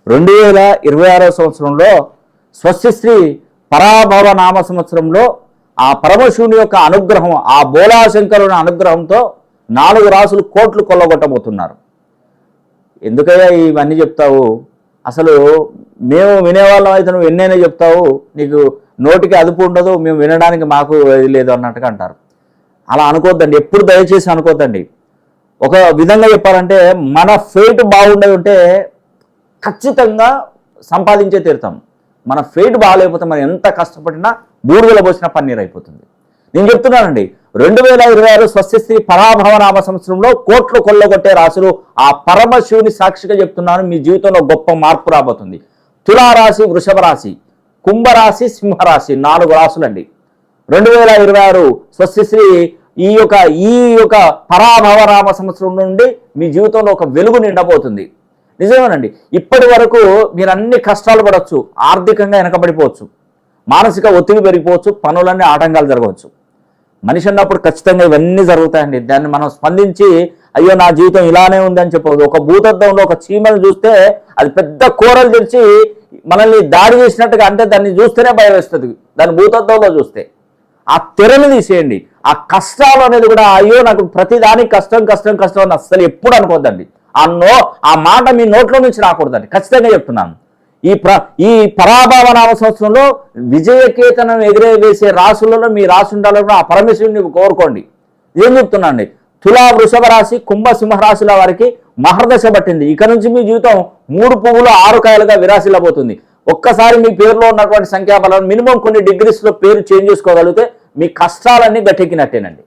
2026 సంవత్సరంలో స్వస్తిశ్రీ పరాభవ నామ సంవత్సరంలో ఆ పరమశివుని యొక్క అనుగ్రహం, ఆ బోలాశంకరుని అనుగ్రహంతో 4 రాసులు కోట్లు కొల్లగొట్టబోతున్నారు. ఎందుకయ్యా ఇవన్నీ చెప్తావు? అసలు మేము వినేవాళ్ళం అయితే నువ్వు ఎన్నైనా చెప్తావు, నీకు నోటికి అదుపు ఉండదు, మేము వినడానికి మాకు ఇది లేదు అన్నట్టుగా అంటారు. అలా అనుకోద్దండి, ఎప్పుడు దయచేసి అనుకోద్దండి. ఒక విధంగా చెప్పాలంటే మన ఫేట్ బాగుండదు ఉంటే ఖచ్చితంగా సంపాదించే తీరుతాం. మన ఫేట్ బాగాలేకపోతే మనం ఎంత కష్టపడినా బూడిదలో పోసిన పన్నీరు అయిపోతుంది. నేను చెప్తున్నానండి, 2026 స్వస్తిశ్రీ పరాభవ నామ సంవత్సరంలో కోట్లు కొల్లగొట్టే రాశులు ఆ పరమశివుని సాక్షిగా చెప్తున్నాను. మీ జీవితంలో గొప్ప మార్పు రాబోతుంది. తులారాశి, వృషభ రాశి, కుంభరాశి, సింహరాశి 4 రాశులండి. 2026 స్వస్తిశ్రీ ఈ యొక్క పరాభవ నామ సంవత్సరం నుండి మీ జీవితంలో ఒక వెలుగు నిండబోతుంది. నిజమేనండి, ఇప్పటి వరకు మీరు అన్ని కష్టాలు పడవచ్చు, ఆర్థికంగా వెనకబడిపోవచ్చు, మానసిక ఒత్తిడి పెరిగిపోవచ్చు, పనులన్నీ ఆటంకాలు జరగవచ్చు. మనిషి అన్నప్పుడు ఖచ్చితంగా ఇవన్నీ జరుగుతాయండి. దాన్ని మనం స్పందించి అయ్యో నా జీవితం ఇలానే ఉంది అని చెప్పవద్దు. ఒక భూతద్దంలో ఒక చీమను చూస్తే అది పెద్ద కూరలు తెరిచి మనల్ని దాడి చేసినట్టుగా, అంటే దాన్ని చూస్తేనే భయం వేస్తుంది. దాన్ని భూతద్దంలో చూస్తే ఆ తెరను తీసేయండి. ఆ కష్టాలు అనేది కూడా అయ్యో నాకు ప్రతిదానికి కష్టం కష్టం కష్టం అని అస్సలు ఎప్పుడు అనుకోద్దండి. ఆ మాట మీ నోట్లో నుంచి రాకూడదండి. ఖచ్చితంగా చెప్తున్నాను. ఈ పరాభవ నామ సంవత్సరంలో విజయకేతనం ఎగిరేవేసే రాశులలో మీ రాశి ఉండాలని ఆ పరమేశ్వరుని కోరుకోండి. ఏం చెప్తున్నాండి, తులా, వృషభ రాశి, కుంభ, సింహరాశుల వారికి మహర్దశ పట్టింది. ఇక నుంచి మీ జీవితం 3 పువ్వులు 6 కాయలుగా విరాశిల్లబోతుంది. ఒక్కసారి మీ పేరులో ఉన్నటువంటి సంఖ్యాబలం మినిమం కొన్ని డిగ్రీస్లో పేరు చేంజ్ చేసుకోగలిగితే మీ కష్టాలన్నీ గట్టెక్కినట్టేనండి.